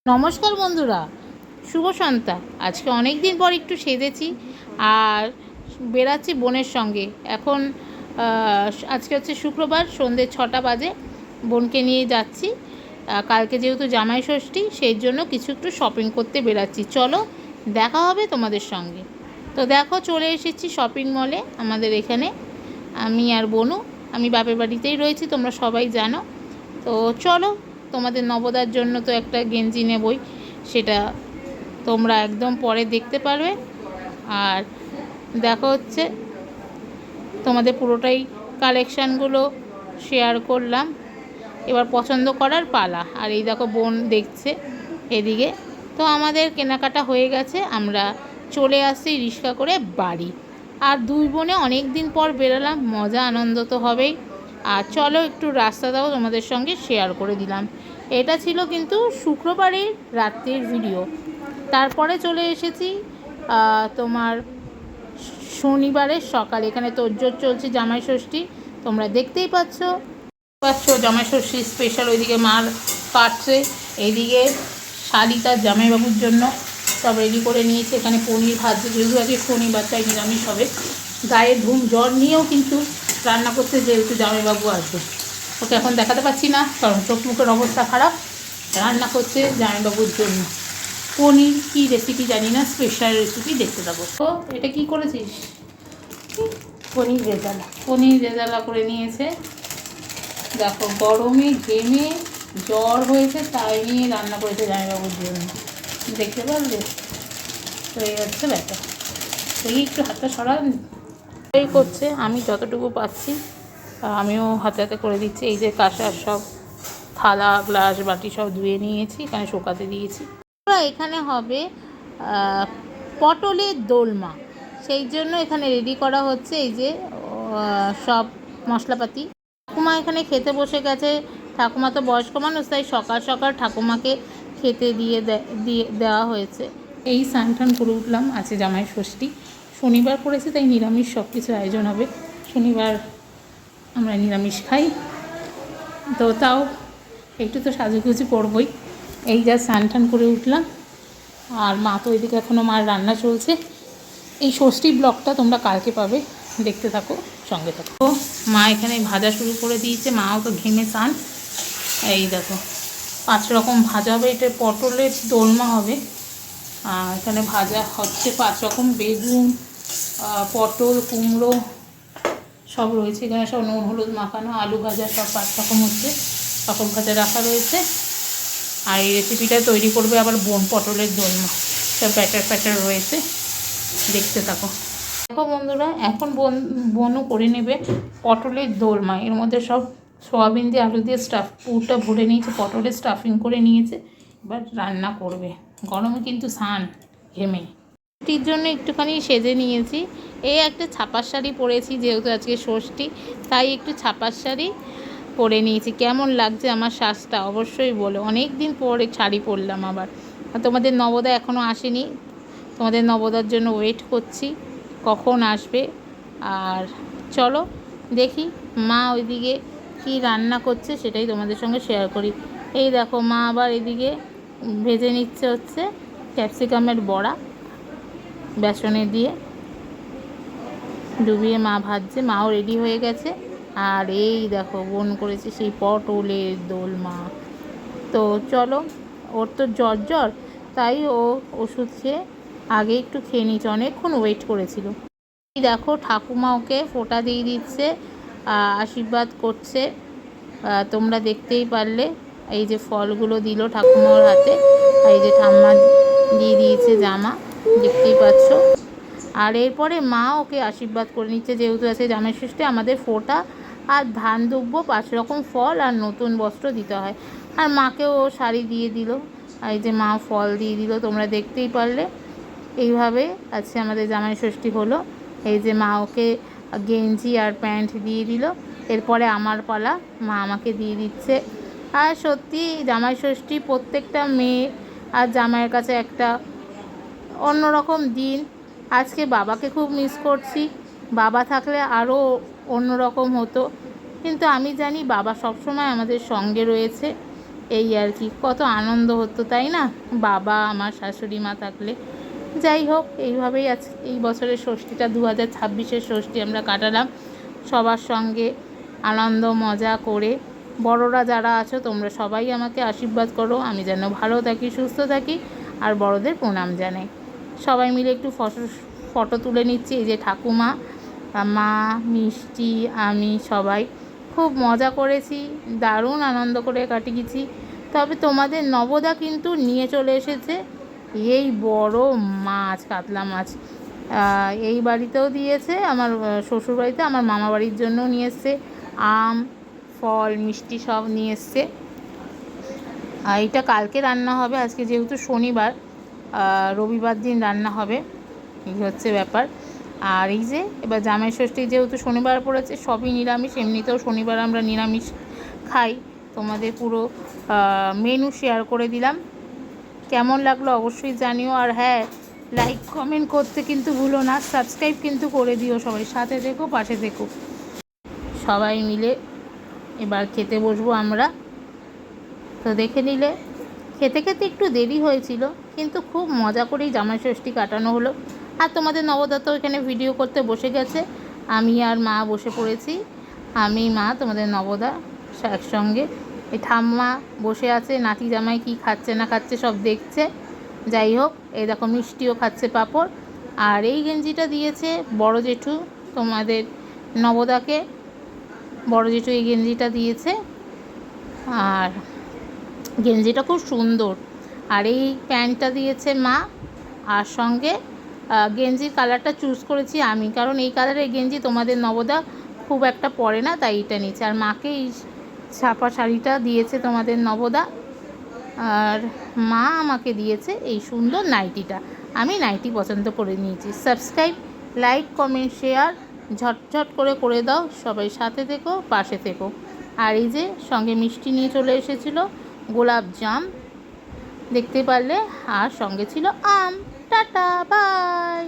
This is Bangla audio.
নমস্কার বন্ধুরা, শুভ সন্ধ্যা। আজকে অনেক দিন পর একটু সেজেছি আর বেরাচ্ছি বোনের সঙ্গে। এখন আজকে হচ্ছে শুক্রবার, সন্ধ্যে 6টা বাজে। বোনকে নিয়ে যাচ্ছি। কালকে যেহেতু জামাই ষষ্ঠী, সেই জন্য কিছু একটু শপিং করতে বেরাচ্ছি। চলো, দেখা হবে তোমাদের সঙ্গে। তো দেখো, চলে এসেছি শপিং মলে আমাদের এখানে। আমি আর বোনু, আমি বাপের বাড়িতেই রয়েছি, তোমরা সবাই জানো। তো চলো, তোমাদের নবদার জন্য তো একটা গেঞ্জি নেবই, সেটা তোমরা একদম পরে দেখতে পারবে। আর দেখো হচ্ছে তোমাদের পুরোটাই কালেকশানগুলো শেয়ার করলাম। এবার পছন্দ করার পালা। আর এই দেখো বোন দেখছে এদিকে। তো আমাদের কেনাকাটা হয়ে গেছে, আমরা চলে আসছি রিক্সা করে বাড়ি। আর দুই বোনে অনেক দিন পর বেরোলাম, মজা আনন্দ তো হবেই। আর চলো একটু রাস্তাটাও তোমাদের সঙ্গে শেয়ার করে দিলাম। এটা ছিল কিন্তু শুক্রবারের রাত্রের ভিডিও। তারপরে চলে এসেছি তোমার শনিবারের সকাল। এখানে তোড়জোড় চলছে জামাই ষষ্ঠী, তোমরা দেখতেই পাচ্ছ। জামাই ষষ্ঠী স্পেশাল। ওইদিকে মার কাটছে, এইদিকে শালি তার জামাইবাবুর জন্য সব রেডি করে নিয়েছে। এখানে পনির ভাজছে, যেহেতু আজকে শনিবার তাই নিরামিষ হবে। গায়ে ধুম জ্বর নিয়েও কিন্তু রান্না করতে, যেহেতু জামাইবাবু আসবে। ওকে এখন দেখাতে পাচ্ছি না, কারণ চোখ মুখের অবস্থা খারাপ। রান্না করছে জামাইবাবুর জন্য পনির। কী রেসিপি জানি না, স্পেশাল রেসিপি, দেখতে থাকো। তো এটা কি করেছিস? পনির রেজালা করে নিয়েছে। দেখো, গরমে ঘেমে জ্বর হয়েছে, তাই নিয়ে রান্না করেছে জামাইবাবুর জন্য, দেখতে পারলে? তো এই হচ্ছে ব্যাপার। দেখি একটু হাতটা সরান। এই করছে, আমি যতটুকু পাচ্ছি আমিও হাতে হাতে করে দিচ্ছি। এই যে কাঁসার সব থালা গ্লাস বাটি সব ধুয়ে নিয়েছি, এখানে শুকাতে দিয়েছি। এখানে হবে পটলের দোলমা, সেই জন্য এখানে রেডি করা হচ্ছে। এই যে সব মশলাপাতি। ঠাকুমা এখানে খেতে বসে গেছে। ঠাকুমা তো বয়স্ক মানুষ, তাই সকাল সকাল ঠাকুমাকে খেতে দিয়ে দেওয়া হয়েছে। এই স্নান করে উঠলাম। আছে জামাই ষষ্ঠী, শনিবার পড়েছে, তাই নিরামিষ সব কিছু আয়োজন হবে। শনিবার আমরা নিরামিষ খাই, তো তাও একটু তো সাজুগুজু করবই। এই যা স্নান করে উঠলাম। আর মা তো ওইদিকে এখনও মার রান্না চলছে। এই ষষ্ঠী ব্লগটা তোমরা কালকে পাবে, দেখতে থাকো, সঙ্গে থাকো। তো মা এখানে ভাজা শুরু করে দিয়েছে, মাও তো ঘেমে স্নান। এই দেখো 5 রকম ভাজা হবে, এটা পটলের দোলমা হবে। এখানে ভাজা হচ্ছে 5 রকম, বেগুন, পটল, কুমড়ো সব রয়েছে এখানে, সব নুন হলুদ মাখানো, আলু ভাজা, সব 5 রকম হচ্ছে, রকম ভাজা রাখা রয়েছে। আর এই রেসিপিটা তৈরি করবে আবার বোন, পটলের দোলমা, সব ব্যাটার রয়েছে, দেখতে থাকো। দেখো বন্ধুরা, এখন বোনও করে নেবে পটলের দোলমা। এর মধ্যে সব সোয়াবিন দিয়ে আলু দিয়ে পুরটা ভরে নিয়েছে, পটলের স্টাফিং করে নিয়েছে। এবার রান্না করবে। গরমে কিন্তু স্নান, ঘেমে। ষষ্ঠীর জন্য একটুখানি সেজে নিয়েছি। এই একটা ছাপার শাড়ি পরেছি, যেহেতু আজকে ষষ্ঠী, তাই একটু ছাপার শাড়ি পরে নিয়েছি। কেমন লাগছে আমার সাজটা অবশ্যই বলো। অনেক দিন পরে শাড়ি পরলাম আবার। তোমাদের নবদা এখনও আসেনি, তোমাদের নবদার জন্য ওয়েট করছি, কখন আসবে। আর চলো দেখি মা ওইদিকে কি রান্না করছে, সেটাই তোমাদের সঙ্গে শেয়ার করি। এই দেখো, মা আবার এদিকে ভেজে নিচ্ছে হচ্ছে ক্যাপসিকামের বড়া, বেসনে দিয়ে ডুবিয়ে মা ভাজছে। মাও রেডি হয়ে গেছে। আর এই দেখো বোন করেছে সেই পটলের দোলমা। তো চলো, ওর তো জ্বর, তাই ও ওষুধ খেয়ে আগে একটু খেয়ে নিয়েছে, অনেকক্ষণ ওয়েট করেছিল। এই দেখো ঠাকুমা ওকে ফোঁটা দিয়ে দিচ্ছে, আশীর্বাদ করছে, তোমরা দেখতেই পারলে। এই যে ফলগুলো দিল ঠাকুমার হাতে, এই যে ঠাম্মা দিয়ে দিয়েছে জামা, দেখতেই পাচ্ছ। আর এরপরে মা ওকে আশীর্বাদ করে নিচ্ছে, যেহেতু আছে জামাই ষষ্ঠী, আমাদের ফোঁটা আর ধান দুব্য, 5 রকম ফল আর নতুন বস্ত্র দিতে হয়। আর মাকেও ও শাড়ি দিয়ে দিল, এই যে মা ফল দিয়ে দিল, তোমরা দেখতেই পারলে। এইভাবে আজকে আমাদের জামাই ষষ্ঠী হলো। এই যে মা ওকে গেঞ্জি আর প্যান্ট দিয়ে দিল। এরপরে আমার পালা, মা আমাকে দিয়ে দিচ্ছে। আর সত্যি জামাই ষষ্ঠী প্রত্যেকটা মেয়ে আর জামাইয়ের কাছে একটা অন্যরকম দিন। আজকে বাবাকে খুব মিস করছি, বাবা থাকলে আরও অন্যরকম হতো, কিন্তু আমি জানি বাবা সবসময় আমাদের সঙ্গে রয়েছে। এই আর কি, কত আনন্দ হতো তাই না, বাবা আমার শাশুড়ি মা থাকলে। যাই হোক, এইভাবেই আজ এই বছরের ষষ্ঠীটা 2026-এর ষষ্ঠী আমরা কাটালাম সবার সঙ্গে আনন্দ মজা করে। বড়রা যারা আছো তোমরা সবাই আমাকে আশীর্বাদ করো, আমি যেন ভালো থাকি, সুস্থ থাকি, আর বড়দের প্রণাম জানাই। সবাই মিলে একটু ফটো তুলে নিচ্ছি। এই যে ঠাকুমা, মা, মিষ্টি, আমি সবাই খুব মজা করেছি, দারুণ আনন্দ করে কাটিয়েছি। তবে তোমাদের নবদা কিন্তু নিয়ে চলে এসেছে এই বড় মাছ, কাতলা মাছ। এই বাড়িতেও দিয়েছে, আমার শ্বশুর বাড়িতে, আমার মামা বাড়ির জন্যও নিয়ে এসছে। আম, ফল, মিষ্টি সব নিয়ে এসছে। এইটা কালকে রান্না হবে, আজকে যেহেতু শনিবার, রবিবার দিন রান্না হবে, এই হচ্ছে ব্যাপার। আর এই যে এবার জামাই ষষ্ঠী যেহেতু শনিবার পড়েছে, সবই নিরামিষ, এমনিতেও শনিবার আমরা নিরামিষ খাই। তোমাদের পুরো মেনু শেয়ার করে দিলাম, কেমন লাগলো অবশ্যই জানিও। আর হ্যাঁ, লাইক কমেন্ট করতে কিন্তু ভুলো না, সাবস্ক্রাইব কিন্তু করে দিও। সবাই সাথে থেকো, পাশে থেকো। সবাই মিলে এবার খেতে বসবো আমরা। তো দেখে নিলে খেতে খেতে একটু দেরি হয়েছিল, কিন্তু খুব মজা করেই জামাই ষষ্ঠী কাটানো হলো। আর তোমাদের নবদা তো এখানে ভিডিও করতে বসে গেছে, আমি আর মা বসে পড়েছি। আমি, মা, তোমাদের নবদা একসঙ্গে। এই ঠাম্মা বসে আছে, নাতি জামাই কি খাচ্ছে না খাচ্ছে সব দেখছে। যাই হোক, এই দেখো মিষ্টিও খাচ্ছে, পাঁপড়। আর এই গেঞ্জিটা দিয়েছে বড় জেঠু তোমাদের নবদাকে, বড় জেঠু এই গেঞ্জিটা দিয়েছে। আর গেঞ্জিটা খুব সুন্দর। আর এই প্যান্টটা দিয়েছে মা, আর সঙ্গে গেঞ্জির কালারটা চুজ করেছি আমি, কারণ এই কালারের গেঞ্জি তোমাদের নবদা খুব একটা পরে না, তাই এটা নিচ্ছে। আর মাকে এই ছাপা শাড়িটা দিয়েছে তোমাদের নবদা, আর মা আমাকে দিয়েছে এই সুন্দর নাইটিটা। আমি নাইটি পছন্দ করে নিয়েছি। সাবস্ক্রাইব, লাইক, কমেন্ট, শেয়ার ঝটঝট করে দাও। সবাই সাথে থেকো, পাশে থেকো। আর এই যে সঙ্গে মিষ্টি নিয়ে চলে এসেছিলো, গোলাপ জাম দেখতে পারলে, আর সঙ্গে ছিল আম। Tata, by.